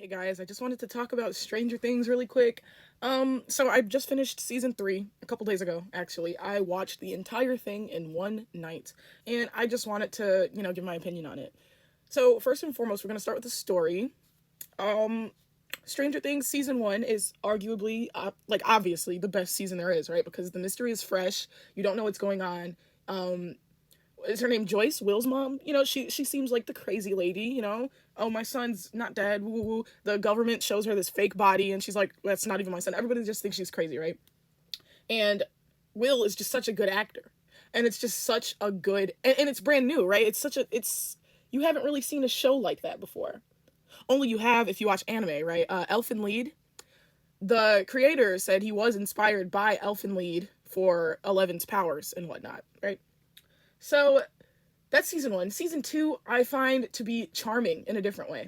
Hey guys, I just wanted to talk about Stranger Things really quick. So I just finished season 3 a couple days ago, actually. I watched the entire thing in one night, and I just wanted to, give my opinion on it. So, first and foremost, we're going to start with the story. Um, Stranger Things season 1 is arguably, obviously, the best season there is, right? Because the mystery is fresh, you don't know what's going on. Um, is her name Joyce, Will's mom? She seems like the crazy lady, Oh, my son's not dead. Woo woo. The government shows her this fake body and she's like, that's not even my son. Everybody just thinks she's crazy, right? And Will is just such a good actor. And it's just such a good and it's brand new, right? It's you haven't really seen a show like that before. Only you have if you watch anime, right? Elfen Lied. The creator said he was inspired by Elfen Lied for Eleven's powers and whatnot, right? So that's season 1. Season 2, I find to be charming in a different way.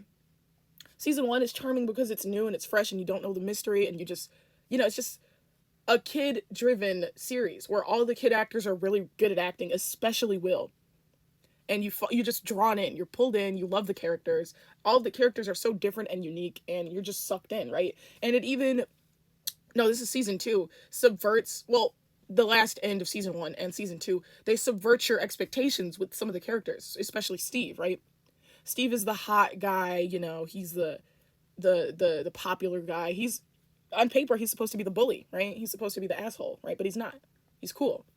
Season 1 is charming because it's new and it's fresh and you don't know the mystery and it's just a kid driven series where all the kid actors are really good at acting, especially Will. And you just drawn in, you're pulled in, you love the characters. All the characters are so different and unique and you're just sucked in, right? And it even no, this is season 2, subverts, well, the last end of season 1 and season 2, they subvert your expectations with some of the characters, especially Steve, right? Steve is the hot guy, he's the popular guy. He's on paper he's supposed to be the bully, right? He's supposed to be the asshole, right? But he's not. He's cool.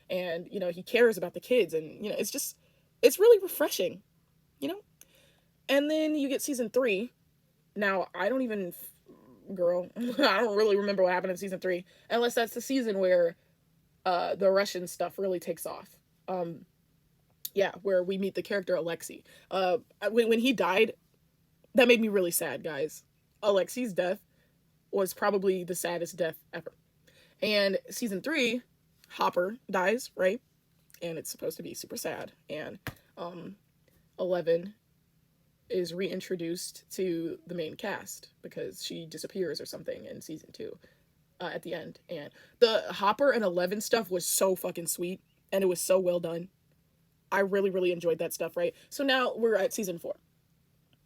And he cares about the kids and it's really refreshing, you know? And then you get season 3. Now, I don't even girl, I don't really remember what happened in season 3 unless that's the season where the Russian stuff really takes off. Yeah, where we meet the character Alexei. When he died, that made me really sad, guys. Alexei's death was probably the saddest death ever. And season 3, Hopper dies, right? And it's supposed to be super sad. And 11 is reintroduced to the main cast because she disappears or something in season 2 at the end. And the Hopper and 11 stuff was so fucking sweet and it was so well done. I really, really enjoyed that stuff, right? So now we're at season 4.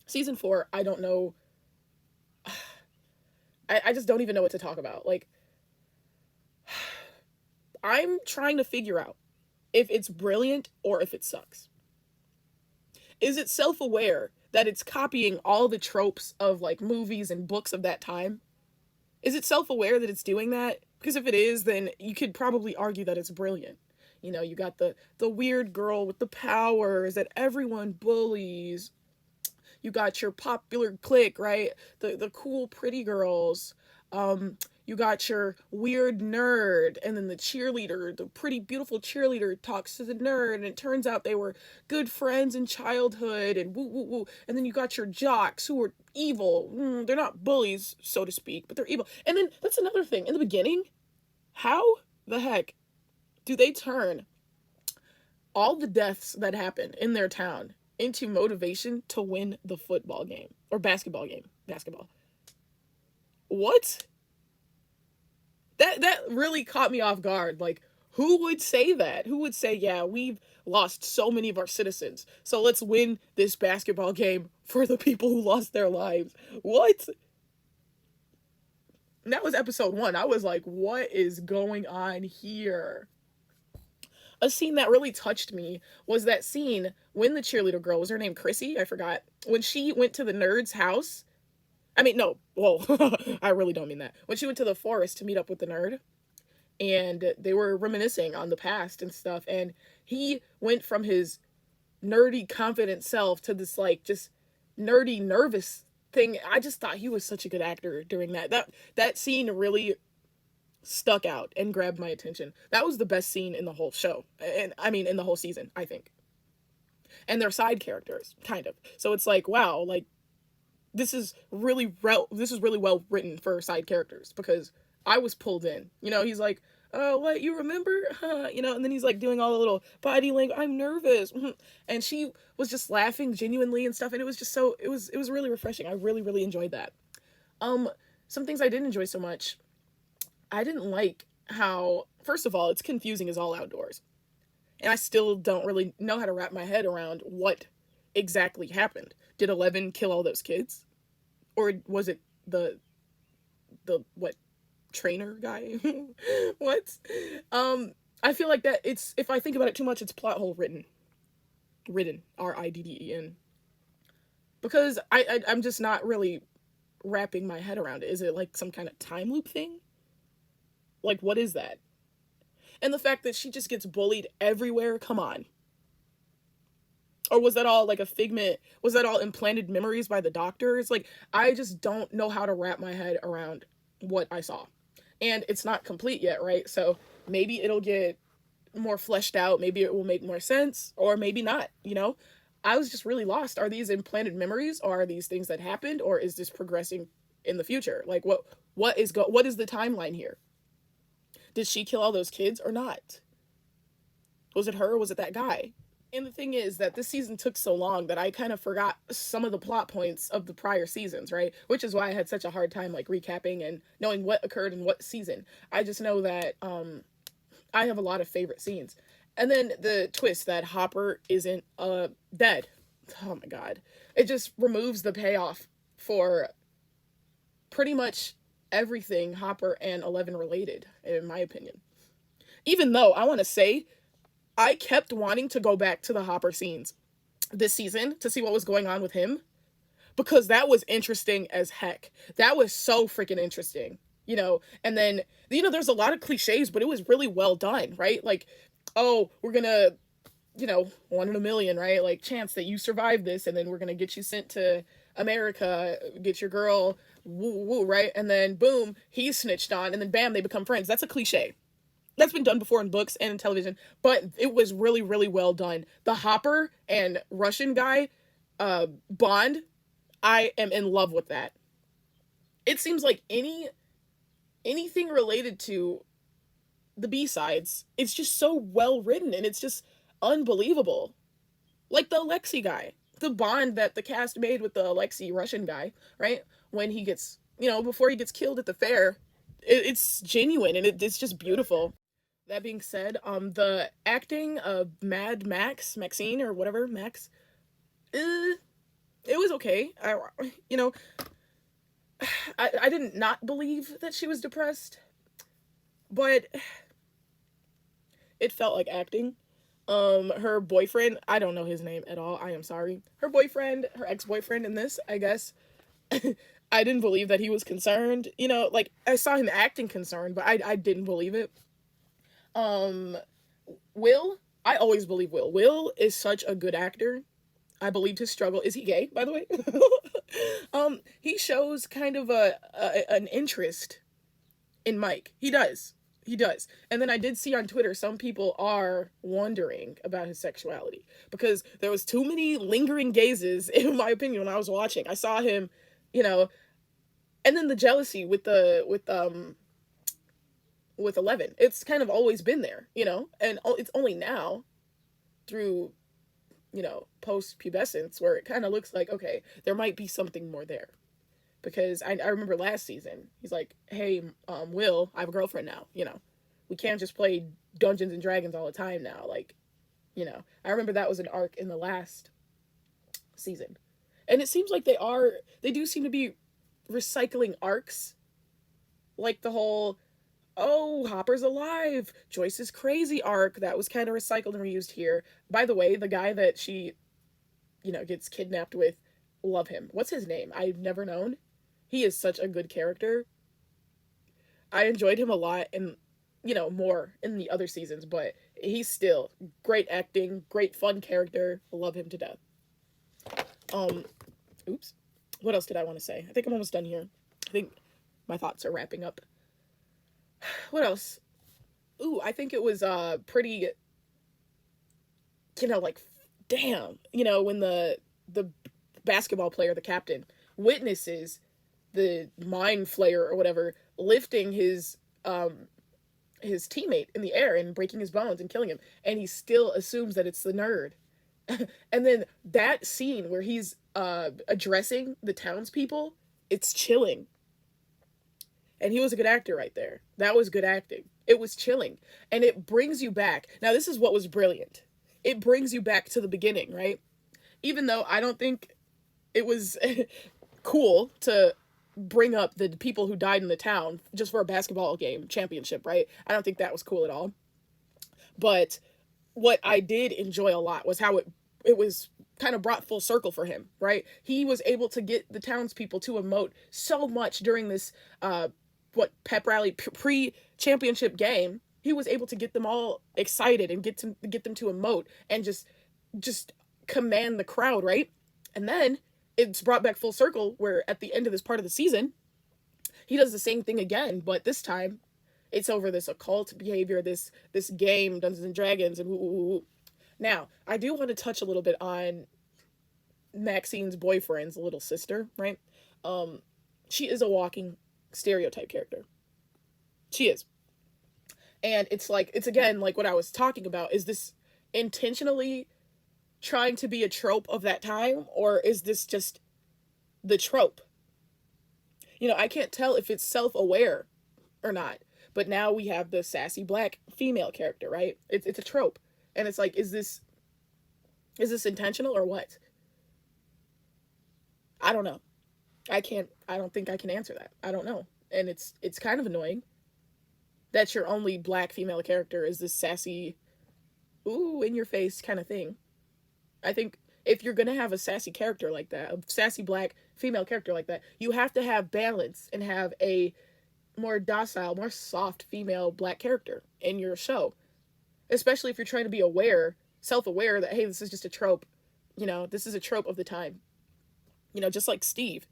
Season 4, I don't know. I just don't even know what to talk about. Like, I'm trying to figure out if it's brilliant or if it sucks. Is it self aware that it's copying all the tropes of like movies and books of that time? Is it self aware that it's doing that? Because if it is, then you could probably argue that it's brilliant. You got the weird girl with the powers that everyone bullies. You got your popular clique, right? The cool pretty girls. You got your weird nerd, and then the cheerleader, the pretty beautiful cheerleader talks to the nerd, and it turns out they were good friends in childhood, and woo woo woo. And then you got your jocks who are evil. They're not bullies, so to speak, but they're evil. And then that's another thing. In the beginning, how the heck do they turn all the deaths that happened in their town into motivation to win the football game or basketball game? Basketball. What? That really caught me off guard. Like, who would say that? Who would say, yeah, we've lost so many of our citizens, so let's win this basketball game for the people who lost their lives? What? And that was episode 1. I was like, what is going on here? A scene that really touched me was that scene when the cheerleader girl, was her name Chrissy? I forgot. When she went to the nerd's house. I mean, no, whoa, I really don't mean that. When she went to the forest to meet up with the nerd, and they were reminiscing on the past and stuff, and he went from his nerdy, confident self to this, like, just nerdy, nervous thing. I just thought he was such a good actor during that. That scene really stuck out and grabbed my attention. That was the best scene in the whole show. And I mean in the whole season, I think. And they're side characters, kind of. So it's like, wow, like this is really well written for side characters because I was pulled in. He's like, "Oh, what, you remember?" And then he's like doing all the little body language. I'm nervous. And she was just laughing genuinely and stuff, and it was just it was really refreshing. I really, really enjoyed that. Some things I didn't enjoy so much. I didn't like how, first of all, it's confusing as all outdoors. And I still don't really know how to wrap my head around what exactly happened. Did 11 kill all those kids? Or was it the what, trainer guy? What? I feel like that it's, if I think about it too much, it's plot hole written, Ridden, because I'm just not really wrapping my head around it. Is it like some kind of time loop thing? Like, what is that? And the fact that she just gets bullied everywhere, come on. Or was that all like a figment? Was that all implanted memories by the doctors? Like, I just don't know how to wrap my head around what I saw. And it's not complete yet, right? So maybe it'll get more fleshed out. Maybe it will make more sense, or maybe not, you know? I was just really lost. Are these implanted memories, or are these things that happened, or is this progressing in the future? Like, what is the timeline here? Did she kill all those kids or not? Was it her, or was it that guy? And the thing is that this season took so long that I kind of forgot some of the plot points of the prior seasons, right? Which is why I had such a hard time like recapping and knowing what occurred in what season. I just know that I have a lot of favorite scenes. And then the twist that Hopper isn't dead. Oh my god. It just removes the payoff for pretty much everything Hopper and 11 related, in my opinion. Even though I want to say I kept wanting to go back to the Hopper scenes this season to see what was going on with him, because that was interesting as heck. That was so freaking interesting, you know? And then, you know, there's a lot of cliches, but it was really well done, right? Like, oh, we're gonna, you know, 1 in a million, right? Like, chance that you survive this, and then we're gonna get you sent to America, get your girl, woo woo, right? And then boom, he's snitched on, and then bam, they become friends. That's a cliche. That's been done before in books and in television, but it was really, really well done. The Hopper and Russian guy bond, I am in love with that. It seems like anything related to the B-sides, it's just so well written, and it's just unbelievable. Like the Alexei guy, the bond that the cast made with the Alexei Russian guy, right? When he gets, you know, before he gets killed at the fair, it's genuine, and it's just beautiful. That being said, the acting of Maxine or whatever, Max, it was okay. You know, I didn't not believe that she was depressed, but it felt like acting. Her boyfriend, I don't know his name at all. I am sorry. Her boyfriend, her ex-boyfriend in this, I guess. I didn't believe that he was concerned. You know, like, I saw him acting concerned, but I didn't believe it. Um, Will, I always believe Will. Will is such a good actor. I believed his struggle. Is he gay, by the way? He shows kind of an interest in Mike. He does. He does. And then I did see on Twitter some people are wondering about his sexuality, because there was too many lingering gazes, in my opinion, when I was watching. I saw him, you know, and then the jealousy with 11. It's kind of always been there, you know, and it's only now through, you know, post-pubescence where it kind of looks like, okay, there might be something more there. Because I remember last season, he's like, hey, Will, I have a girlfriend now, you know. We can't just play Dungeons and Dragons all the time now. Like, you know, I remember that was an arc in the last season. And it seems like they do seem to be recycling arcs. Like the whole, oh, Hopper's alive, Joyce's crazy arc, that was kind of recycled and reused here. By the way, the guy that she, you know, gets kidnapped with, love him. What's his name? I've never known. He is such a good character. I enjoyed him a lot, and, you know, more in the other seasons, but he's still great acting, great fun character. Love him to death. Oops. What else did I want to say? I think I'm almost done here. I think my thoughts are wrapping up. What else? Ooh, I think it was pretty, you know, like, damn, you know, when the basketball player, the captain, witnesses the mind flayer or whatever lifting his teammate in the air and breaking his bones and killing him, and he still assumes that it's the nerd. And then that scene where he's addressing the townspeople, it's chilling. And he was a good actor right there. That was good acting. It was chilling. And it brings you back. Now, this is what was brilliant. It brings you back to the beginning, right? Even though I don't think it was cool to bring up the people who died in the town just for a basketball game championship, right? I don't think that was cool at all. But what I did enjoy a lot was how it was kind of brought full circle for him, right? He was able to get the townspeople to emote so much during this pep rally pre championship game. He was able to get them all excited and get them to emote and just command the crowd, right? And then it's brought back full circle where at the end of this part of the season, he does the same thing again, but this time it's over this occult behavior, this game, Dungeons and Dragons, and ooh. Now, I do want to touch a little bit on Maxine's boyfriend's little sister, right? She is a walking stereotype character. She is. And it's again like what I was talking about. Is this intentionally trying to be a trope of that time, or is this just the trope? I can't tell if it's self-aware or not. But now we have the sassy black female character, right? It's a trope. And it's like, is this intentional or what? I don't know. I don't think I can answer that. I don't know. And it's kind of annoying that your only black female character is this sassy, ooh, in your face kind of thing. I think if you're going to have a sassy character like that, a sassy black female character like that, you have to have balance and have a more docile, more soft female black character in your show. Especially if you're trying to be self-aware that, hey, this is just a trope. This is a trope of the time. Just like Steve.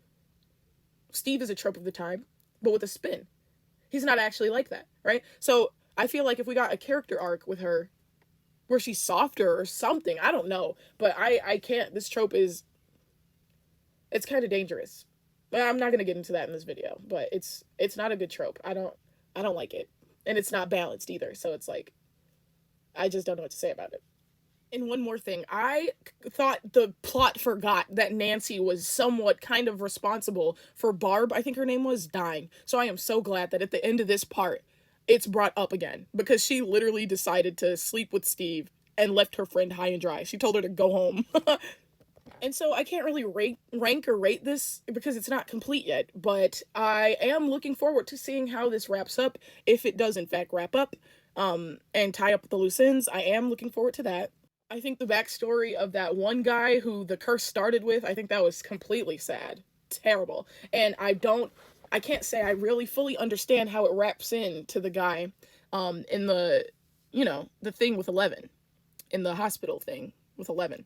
Steve is a trope of the time, but with a spin. He's not actually like that, right? So I feel like if we got a character arc with her where she's softer or something, I don't know. But I can't, this trope it's kind of dangerous. I'm not going to get into that in this video, but it's not a good trope. I don't like it. And it's not balanced either. So it's like, I just don't know what to say about it. And one more thing, I thought the plot forgot that Nancy was somewhat kind of responsible for Barb, I think her name was, dying. So I am so glad that at the end of this part, it's brought up again, because she literally decided to sleep with Steve and left her friend high and dry. She told her to go home. And so I can't really rank or rate this because it's not complete yet, but I am looking forward to seeing how this wraps up, if it does in fact wrap up, and tie up the loose ends. I am looking forward to that. I think the backstory of that one guy who the curse started with, I think that was completely sad. Terrible. And I can't say I really fully understand how it wraps in to the guy, in the thing with 11, in the hospital thing with 11.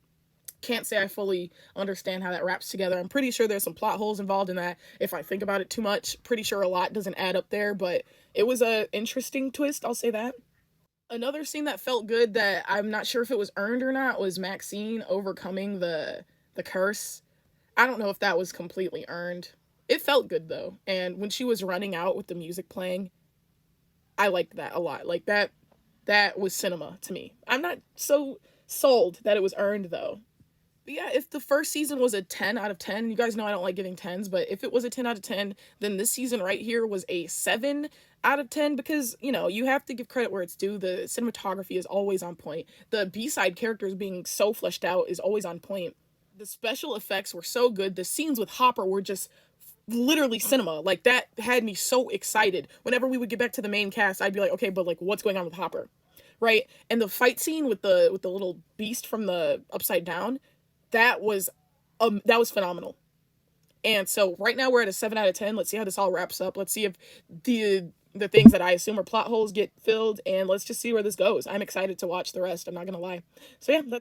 Can't say I fully understand how that wraps together. I'm pretty sure there's some plot holes involved in that. If I think about it too much, pretty sure a lot doesn't add up there, but it was a interesting twist, I'll say that. Another scene that felt good that I'm not sure if it was earned or not was Maxine overcoming the curse. I don't know if that was completely earned. It felt good though. And when she was running out with the music playing, I liked that a lot. Like that was cinema to me. I'm not so sold that it was earned though. But yeah, if the first season was a 10 out of 10, you guys know I don't like giving 10s, but if it was a 10 out of 10, then this season right here was a 7 out of 10, because, you have to give credit where it's due. The cinematography is always on point. The B-side characters being so fleshed out is always on point. The special effects were so good. The scenes with Hopper were just literally cinema. Like, that had me so excited. Whenever we would get back to the main cast, I'd be like, okay, but like, what's going on with Hopper? Right? And the fight scene with the little beast from the Upside Down, that was phenomenal. And so right now we're at a 7 out of 10. Let's see how this all wraps up. Let's see if the things that I assume are plot holes get filled, and let's just see where this goes. I'm excited to watch the rest. I'm not gonna lie. So yeah, that's